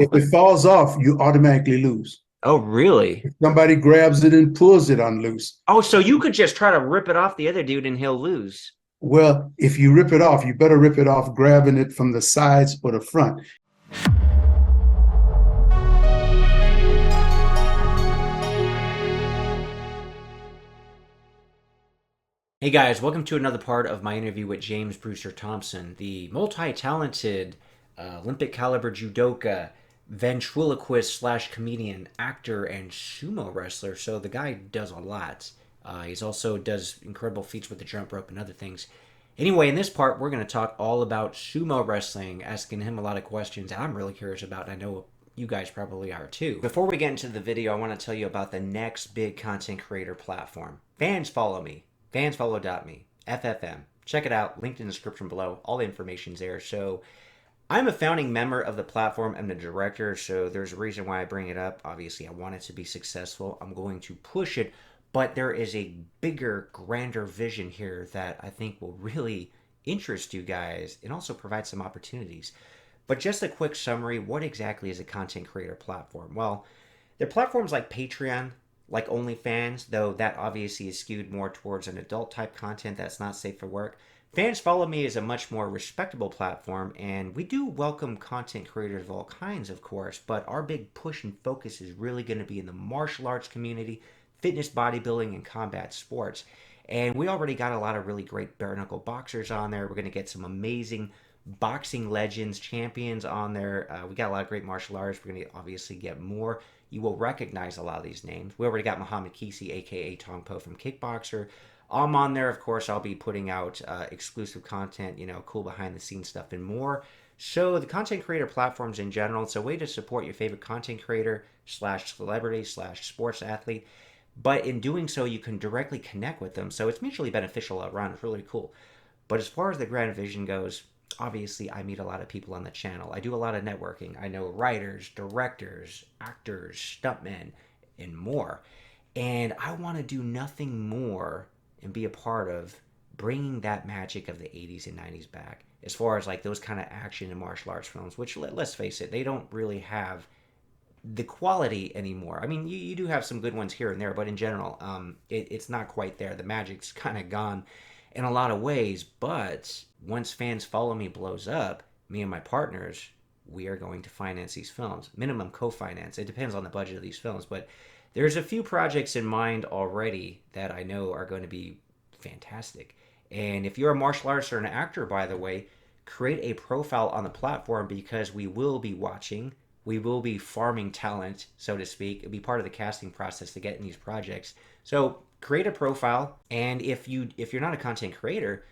If it falls off, you automatically lose. Oh, really? If somebody grabs it and pulls it on loose, Oh, so you could just try to rip it off the other dude and he'll lose. well, if you rip it off, you better rip it off grabbing it from the sides or the front. Hey guys, welcome to another part of my interview with James Brewster Thompson, the multi-talented Olympic caliber judoka, ventriloquist slash comedian, actor, and sumo wrestler. So the guy does a lot. He's also does incredible feats with the jump rope and other things. Anyway, in this part, we're going to talk all about sumo wrestling, asking him a lot of questions I'm really curious about. And I know you guys probably are too. Before we get into the video, I want to tell you about the next big content creator platform. Fans Follow Me. Fansfollow.me, FFM. Check it out, linked in the description below. All the information's there. So I'm a founding member of the platform. I'm the director, so there's a reason why I bring it up. Obviously, I want it to be successful. I'm going to push it, but there is a bigger, grander vision here that I think will really interest you guys and also provide some opportunities. But just a quick summary, what exactly is a content creator platform? Well, there are platforms like Patreon, like OnlyFans, though that obviously is skewed more towards an adult type content that's not safe for work. Fans Follow Me is a much more respectable platform, and we do welcome content creators of all kinds, of course, but our big push and focus is really going to be in the martial arts community, fitness, bodybuilding, and combat sports. And we already got a lot of really great bare knuckle boxers on there. We're going to get some amazing boxing legends, champions on there. We got a lot of great martial artists. We're going to obviously get more. You will recognize a lot of these names. We already got Muhammad Kisi, aka Tong Po from Kickboxer. I'm on there, of course. I'll be putting out exclusive content, cool behind the scenes stuff and more. So the content creator platforms in general, it's a way to support your favorite content creator slash celebrity slash sports athlete. But in doing so, you can directly connect with them. So it's mutually beneficial all around. It's really cool. But as far as the grand vision goes, obviously I meet a lot of people on the channel. I do a lot of networking. I know writers, directors, actors, stuntmen, and more. And I want to do nothing more and be a part of bringing that magic of the 80s and 90s back as far as like those kind of action and martial arts films, which let's face it, they don't really have the quality anymore. I mean, you do have some good ones here and there, but in general, it's not quite there. The magic's kind of gone in a lot of ways. But once Fans Follow Me blows up, me and my partners, we are going to finance these films. Minimum co-finance. It depends on the budget of these films, but there's a few projects in mind already that I know are going to be fantastic. And if you're a martial artist or an actor, by the way, create a profile on the platform because we will be watching. We will be farming talent, so to speak. It'll be part of the casting process to get in these projects. So create a profile, and if you're not a content creator,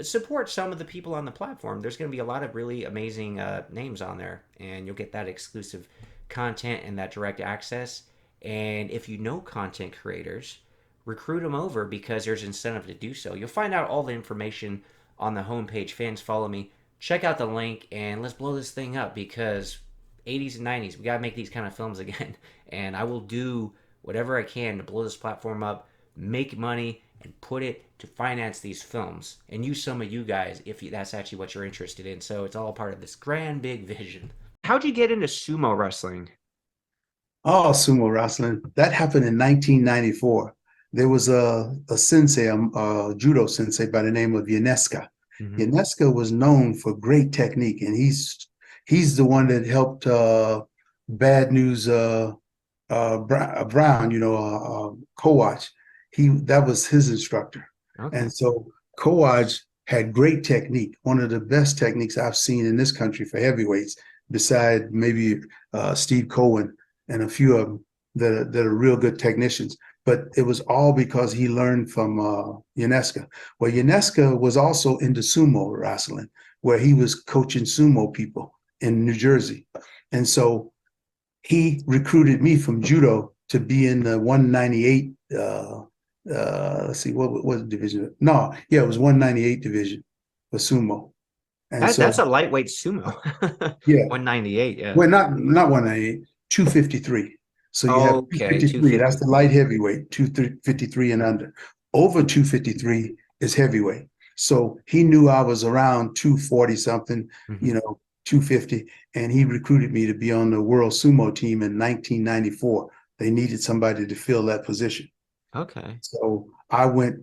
support some of the people on the platform. There's going to be a lot of really amazing names on there, and you'll get that exclusive content and that direct access. And if you know content creators, recruit them over because there's incentive to do so. You'll find out all the information on the homepage. Fans Follow Me. Check out the link, and let's blow this thing up because 80s and 90s, we got to make these kind of films again. And I will do whatever I can to blow this platform up, make money, and put it to finance these films and use some of you guys if that's actually what you're interested in. So it's all part of this grand big vision. How'd you get into sumo wrestling? Oh, sumo wrestling. That happened in 1994. There was a sensei, a judo sensei by the name of Yonesuka. Mm-hmm. Yonesuka was known for great technique, and he's the one that helped Bad News Brown, Kowach. That was his instructor. Okay. And so Kowach had great technique, one of the best techniques I've seen in this country for heavyweights, beside maybe Steve Cohen and a few of them that are real good technicians. But it was all because he learned from Yonesuka. Well, Yonesuka was also into sumo wrestling, where he was coaching sumo people in New Jersey. And so he recruited me from judo to be in the 198 let's see, what division? No, yeah, it was 198 division for sumo. And That's so a lightweight sumo. yeah, 198, yeah. well, not 198, 253. So you have Okay, 253, that's the 253. light heavyweight, 253 and under. Over 253 is heavyweight. So he knew I was around 240 something, Mm-hmm. 250, and he recruited me to be on the World Sumo team in 1994. They needed somebody to fill that position. Okay. So I went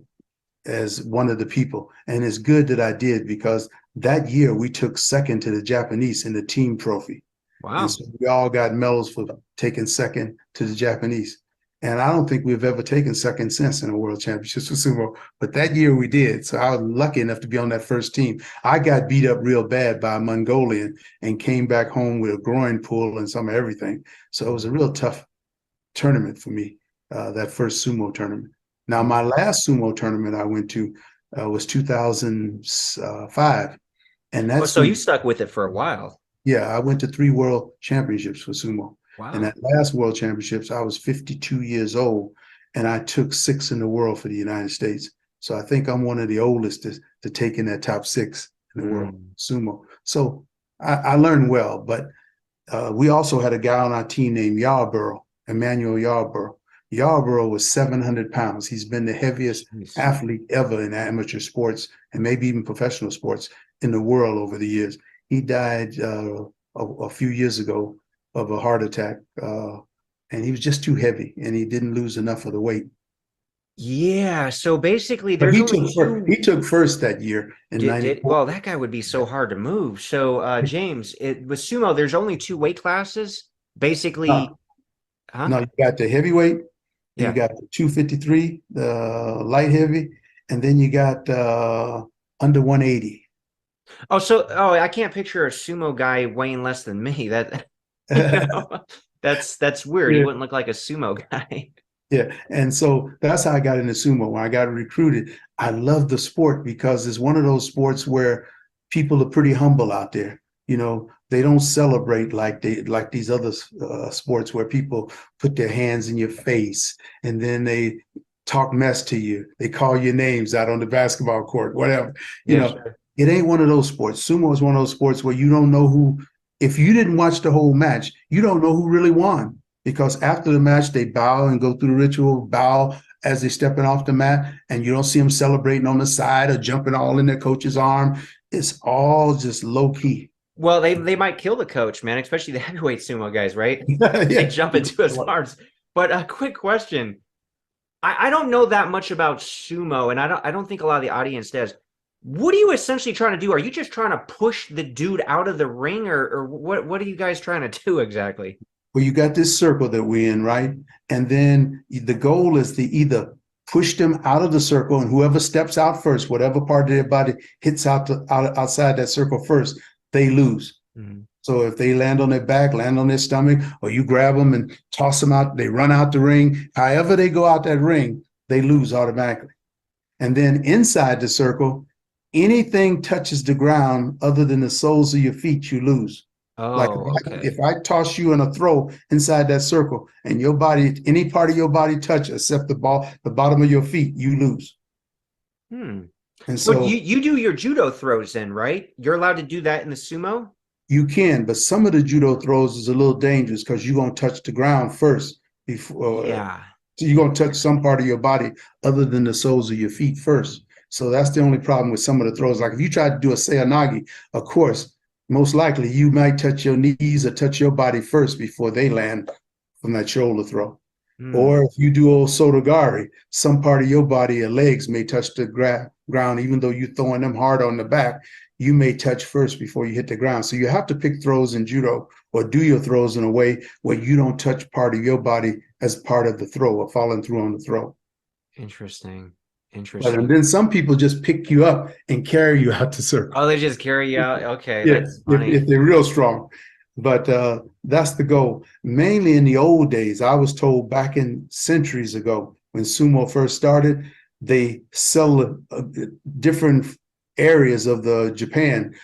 as one of the people. And it's good that I did, because that year we took second to the Japanese in the team trophy. And Wow. so we all got medals for taking second to the Japanese. And I don't think we've ever taken second since in the World Championships for sumo, but that year we did. So I was lucky enough to be on that first team. I got beat up real bad by a Mongolian and came back home with a groin pull and some of everything. So it was a real tough tournament for me, that first sumo tournament. Now, my last sumo tournament I went to was 2005, and Oh, that's so you when, stuck with it for a while. yeah, I went to 3 world championships for sumo. And Wow. that last world championships, I was 52 years old, and I took 6 in the world for the United States. So I think I'm one of the oldest to take in that top 6 in the world Mm. sumo. So I learned well, but we also had a guy on our team named Yarborough, Emmanuel Yarborough. Yarborough was 700 pounds. He's been the heaviest Jeez. athlete ever in amateur sports and maybe even professional sports in the world over the years. He died a few years ago of a heart attack, and he was just too heavy, and he didn't lose enough of the weight. Yeah, so basically But there's only two. he took first that year in Did '94. well, that guy would be so hard to move. So James, with sumo, there's only two weight classes. Basically, No, huh? no, you got the heavyweight, you Yeah. got the 253, the light heavy, and then you got under 180. Oh, so I can't picture a sumo guy weighing less than me. That that's weird. He Yeah, wouldn't look like a sumo guy. yeah. And so that's how I got into sumo. When I got recruited, I love the sport because it's one of those sports where people are pretty humble out there. They don't celebrate like these other sports where people put their hands in your face and then they talk mess to you. They call your names out on the basketball court, whatever. You Yeah, know, sure. it ain't one of those sports. Sumo is one of those sports where you don't know who. If you didn't watch the whole match, you don't know who really won, because after the match they bow and go through the ritual, bow as they're stepping off the mat, and you don't see them celebrating on the side or jumping all in their coach's arm. It's all just low key. Well, they might kill the coach, man, especially the heavyweight sumo guys, right? They Yeah. jump into his arms. But a quick question. I don't know that much about sumo, and I don't think a lot of the audience does. What are you essentially trying to do? Are you just trying to push the dude out of the ring, or what are you guys trying to do exactly? Well, you got this circle that we're in, right? And then the goal is to either push them out of the circle, and whoever steps out first, whatever part of their body hits outside that circle first, they lose. Mhm. So if they land on their back, land on their stomach, or you grab them and toss them out, they run out the ring. However they go out that ring, they lose automatically. And then inside the circle, anything touches the ground other than the soles of your feet, you lose. Like Oh, if okay. I toss you in a throw inside that circle and your body, any part of your body touch except the bottom of your feet, you lose. Hmm. And So you so you do your judo throws then, right? You're allowed to do that in the sumo? you can, but some of the judo throws is a little dangerous because you're gonna touch the ground first before. Yeah. So you're gonna touch some part of your body other than the soles of your feet first. So that's the only problem with some of the throws. Like if you try to do a seonagi, of course, most likely you might touch your knees or touch your body first before they land from that shoulder throw. Or Hmm. if you do old sotogari, some part of your body or legs may touch the ground, even though you're throwing them hard on the back, you may touch first before you hit the ground. So you have to pick throws in judo or do your throws in a way where you don't touch part of your body as part of the throw or following through on the throw. Interesting. But and Interesting. then some people just pick you up and carry you out the circle. Oh, they just carry you out. Okay, Yeah, that's if funny. they're real strong. But that's the goal. Mainly in the old days, I was told back in centuries ago when sumo first started, they sell different areas of the Japan.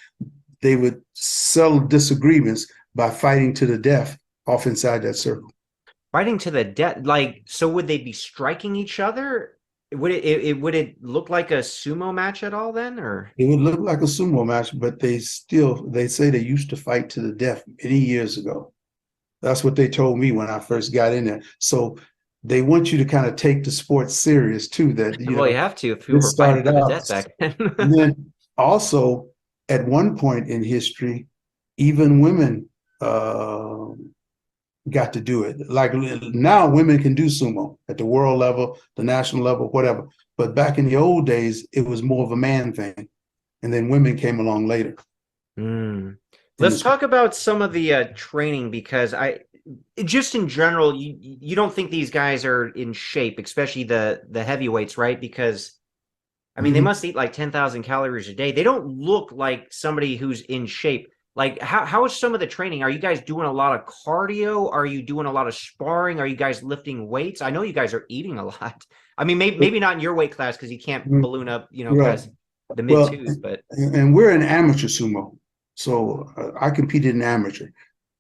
They would settle disagreements by fighting to the death off inside that circle. Fighting to the death. Like, so would they be striking each other? Would it look like a sumo match at all then, or? It would look like a sumo match, but they say they used to fight to the death many years ago. That's what they told me when I first got in there. So they want you to kind of take the sport serious too, that, Well, you have to if people this were fighting started to the out. death back then. And then also at one point in history, even women uh, got to do it. Like now, women can do sumo at the world level, the national level, whatever. But back in the old days, it was more of a man thing, and then women came along later Mm. in Let's the sport. talk about some of the training because I just in general, you don't think these guys are in shape, especially the heavyweights, right? Because I mean, they Mhm. must eat like 10,000 calories a day. They don't look like somebody who's in shape. Like, how is some of the training? Are you guys doing a lot of cardio? Are you doing a lot of sparring? Are you guys lifting weights? I know you guys are eating a lot. I mean, maybe not in your weight class because you can't Mhm. balloon up, Right. past the mid Well, twos. But and we're in amateur sumo, so I competed in amateur.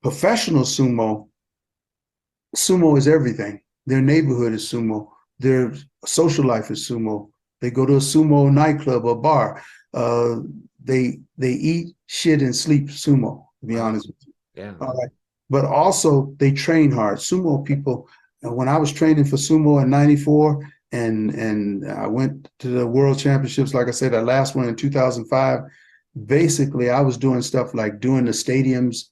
Professional sumo, sumo is everything. Their neighborhood is sumo. Their social life is sumo. They go to a sumo nightclub or bar. Uh, they eat, shit, and sleep sumo. To be wow, honest with you, yeah, all right. But also they train hard. Sumo people. When I was training for sumo in '94, and I went to the World Championships, like I said, that last one in 2005. Basically, I was doing stuff like doing the stadiums,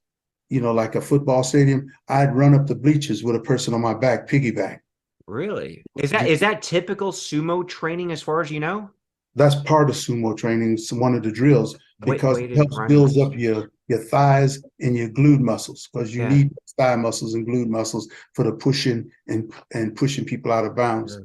like a football stadium. I'd run up the bleachers with a person on my back, piggyback. really? Is that typical sumo training as far as you know? That's part of sumo training. It's one of the drills because it Weighted helps builds runners. up your thighs and your glute muscles because you Yeah. need thigh muscles and glute muscles for the pushing and pushing people out of bounds. Sure.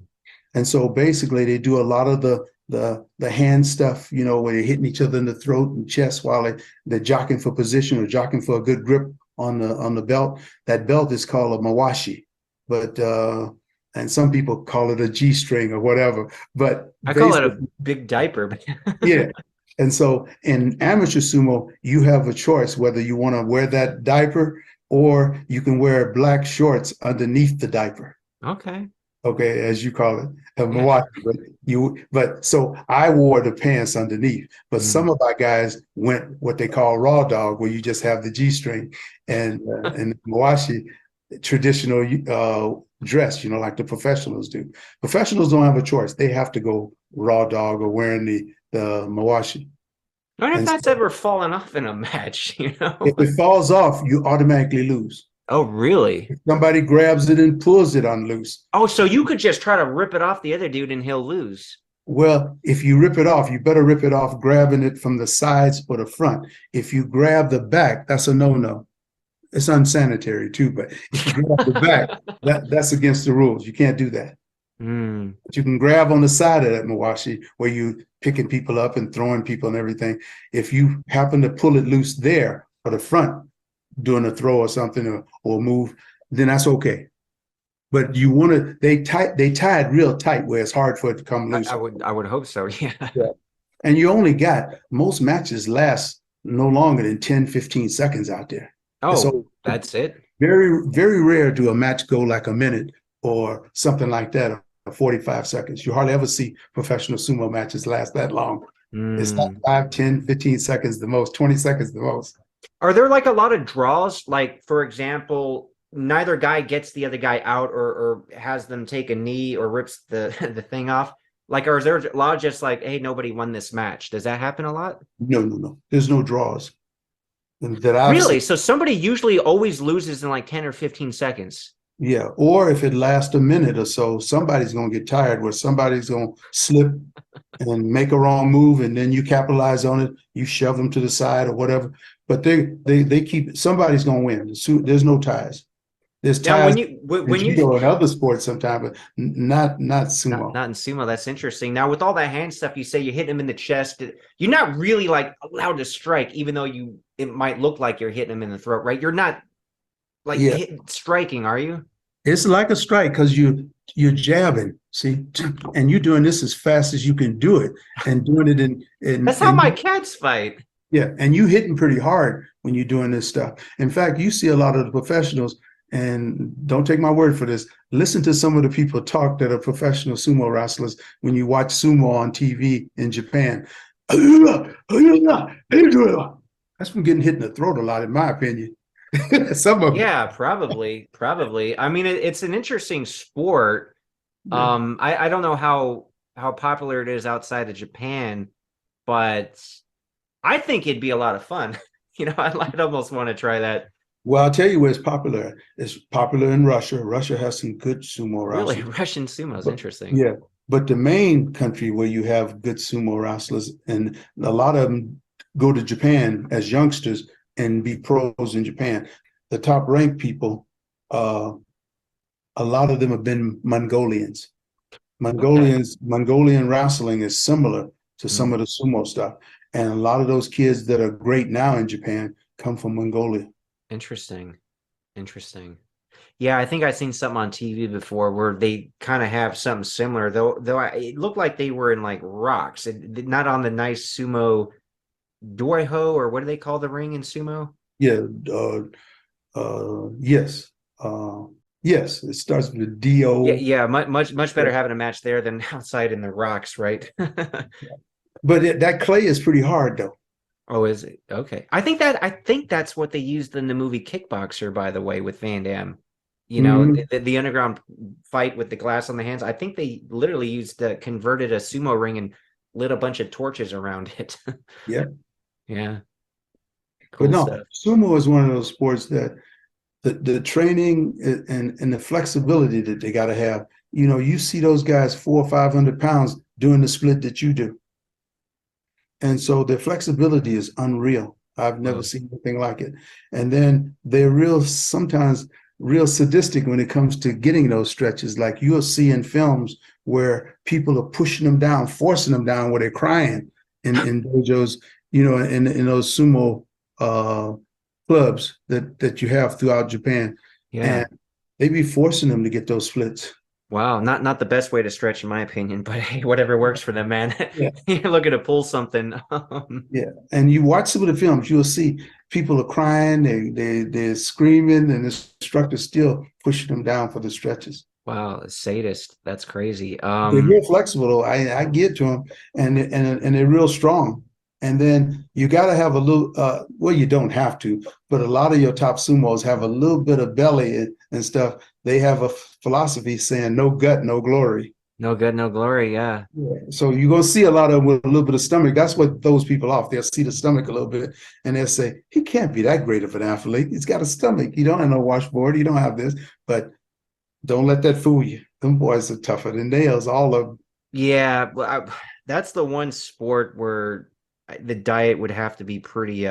And so basically they do a lot of the hand stuff, where they're hitting each other in the throat and chest while they're jockeying for position or jockeying for a good grip on the belt. That belt is called a mawashi, but and some people call it a G string or whatever. But I call it a basically, big diaper. yeah. And so in amateur sumo, you have a choice whether you want to wear that diaper or you can wear black shorts underneath the diaper. Okay. Okay, as you call it, a Yeah. Milwaukee. But so I wore the pants underneath. But some Mm. of our guys went what they call raw dog, where you just have the G string and Milwaukee traditional dress, like the professionals do. Professionals don't have a choice; they have to go raw dog or wearing the Milwaukee. I wonder if And that's so ever fallen off in a match. if it falls off, you automatically lose. Oh, really? If somebody grabs it and pulls it on loose, Oh, so you could just try to rip it off the other dude and he'll lose. well, if you rip it off, you better rip it off grabbing it from the sides or the front. If you grab the back, that's a no-no. It's unsanitary too, but if you grab the back, that's against the rules. You can't do that. Mm. But you can grab on the side of that Mawashi where you picking people up and throwing people and everything. If you happen to pull it loose there or the front doing a throw or something or move, then that's okay. But you want to they tie it real tight where it's hard for it to come I, loose. I would hope so. Yeah. Yeah. And you only got most matches last no longer than 10, 15 seconds out there. It's Oh, so that's it. very, very rare do a match go like a minute or something like that, or 45 seconds. You hardly ever see professional sumo matches last that long. It's not Mm. 5, 10, 15 seconds the most, 20 seconds the most. Are there like a lot of draws? Like, for example, neither guy gets the other guy out or has them take a knee or rips the the thing off? Like, or is there a lot of just like, hey, nobody won this match? Does that happen a lot? No, no, no. There's no draws that I've seen. Really? So somebody usually always loses in like 10 or 15 seconds. Yeah. Or if it lasts a minute or so, somebody's going to get tired where somebody's going to slip and make a wrong move, and then you capitalize on it. You shove them to the side or whatever. But they keep somebody's going to win. There's no ties. There's Now, ties in when you judo and other sports sometimes, but not sumo. not in sumo, that's interesting. Now, with all that hand stuff, you say you hit him in the chest. You're not really like allowed to strike, even though it might look like you're hitting him in the throat, right? You're not like Yeah, striking, are you? it's like a strike because you're jabbing, see, and you're doing this as fast as you can do it, and doing it That's how my cats fight. yeah, and you hitting pretty hard when you're doing this stuff. In fact, you see a lot of the professionals, and don't take my word for this. Listen to some of the people talk that are professional sumo wrestlers when you watch sumo on TV in Japan. That's from getting hit in the throat a lot, in my opinion. Some of them. Yeah, probably. I mean, it's an interesting sport. Yeah. I don't know how popular it is outside of Japan, but I think it'd be a lot of fun. I'd almost want to try that. Well, I'll tell you where it's popular. It's popular in Russia. Russia has some good sumo Really, wrestlers. Russian sumo is But interesting. yeah, but the main country where you have good sumo wrestlers, and a lot of them go to Japan as youngsters and be pros in Japan. The top ranked people, uh, a lot of them have been Mongolians. Okay. Mongolian wrestling is similar to some Mm, of the sumo stuff. And a lot of those kids that are great now in Japan come from Mongolia. interesting. Interesting. Yeah, I think I've seen something on TV before where they kind of have something similar, though it looked like they were in like rocks, not on the nice sumo doiho, or what do they call the ring in sumo? Yeah, yes. Yes, it starts with Yeah, D-O. yeah, much Yeah. better having a match there than outside in the rocks, right? But that clay is pretty hard though. Oh, is it? Okay. I think that's what they used in the movie Kickboxer, by the way, with Van Damme. Mhm. The underground fight with the glass on the hands. I think they literally used converted a sumo ring and lit a bunch of torches around it. Yeah. Yeah, But cool no, stuff. sumo is one of those sports that the training and the flexibility that they got to have. You see those guys 400 or 500 pounds doing the split that you do. And so their flexibility is unreal. I've never Wow. seen anything like it. And then they're sometimes real sadistic when it comes to getting those stretches. Like you'll see in films where people are pushing them down, forcing them down where they're crying in dojos, in those sumo uh, clubs that you have throughout Japan. Yeah. And they be forcing them to get those splits. Wow. Not the best way to stretch, in my opinion, but hey, whatever works for them, man. Yeah. You're looking to pull something. Yeah, and you watch some of the films, you'll see people are crying, they're screaming, and the instructor's still pushing them down for the stretches. Wow, a sadist. That's crazy. They're real flexible, though. I get to them, and they're real strong. And then you got to have a little. Well, you don't have to, but a lot of your top sumos have a little bit of belly and stuff. They have a philosophy saying "no gut, no glory." No good, no glory. Yeah. Yeah. So you're gonna see a lot of them with a little bit of stomach. That's what throws people off. They'll see the stomach a little bit and they'll say, he can't be that great of an athlete. He's got a stomach. You don't have no washboard. You don't have this. But don't let that fool you. Them boys are tougher than nails, all of them. Yeah, that's the one sport where the diet would have to be pretty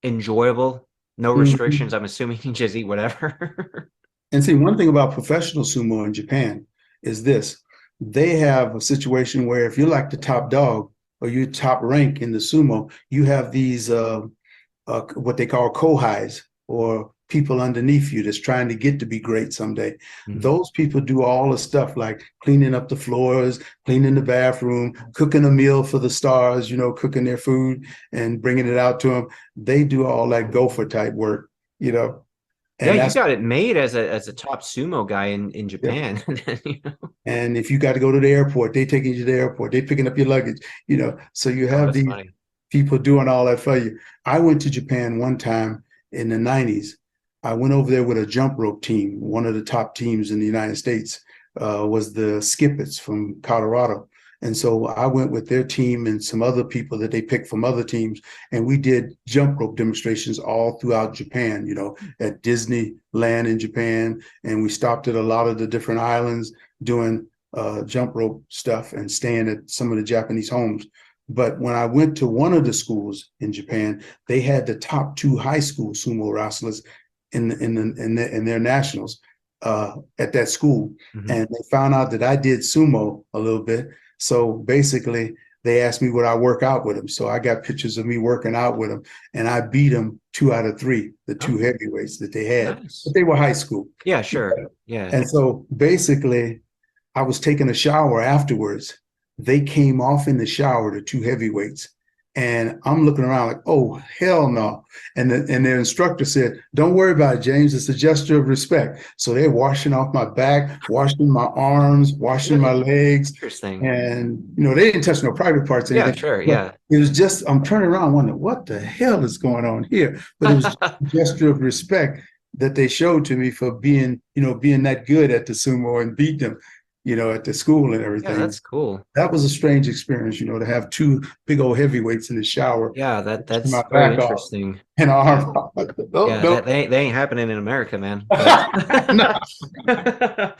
enjoyable. No Mhm. restrictions. I'm assuming you just eat whatever. And see, one thing about professional sumo in Japan is this. They have a situation where if you're like the top dog or you're top rank in the sumo, you have these what they call kohais or people underneath you that's trying to get to be great someday. Mhm. Those people do all the stuff like cleaning up the floors, cleaning the bathroom, cooking a meal for the stars, cooking their food and bringing it out to them. They do all that gopher type work, you know, Yeah, and you that's got it made as a top sumo guy in yeah. Japan. And if you got to go to the airport, they taking you to the airport, they picking up your luggage, so you Oh, have that's these funny. people doing all that for you. I went to Japan one time in the 90s. I went over there with a jump rope team. One of the top teams in the United States was the Skippets from Colorado. And so I went with their team and some other people that they picked from other teams. And we did jump rope demonstrations all throughout Japan, at Disneyland in Japan. And we stopped at a lot of the different islands doing jump rope stuff and staying at some of the Japanese homes. But when I went to one of the schools in Japan, they had the top two high school sumo wrestlers in their nationals at that school, Mhm. and they found out that I did sumo a little bit. So basically, they asked me would I work out with them. So I got pictures of me working out with them, and I beat them 2 out of 3, the two Oh, heavyweights that they had, but nice. they were high school. Yeah, sure. Yeah. And so basically, I was taking a shower afterwards. They came off in the shower, the two heavyweights. And I'm looking around like, oh, hell no. And their instructor said, don't worry about it, James. It's a gesture of respect. So they're washing off my back, washing my arms, washing my Really legs. interesting. And, they didn't touch no private parts or Yeah, anything. sure. But Yeah. it was just, I'm turning around wondering, what the hell is going on here? But it was just a gesture of respect that they showed to me for being that good at the sumo and beat them. at the school and Yeah, everything. that's cool. That was a strange experience, to have two big old heavyweights in the shower. Yeah, Pushing that's my very back off interesting. and arm off. No, Yeah, no. they ain't happening in America, man. But No.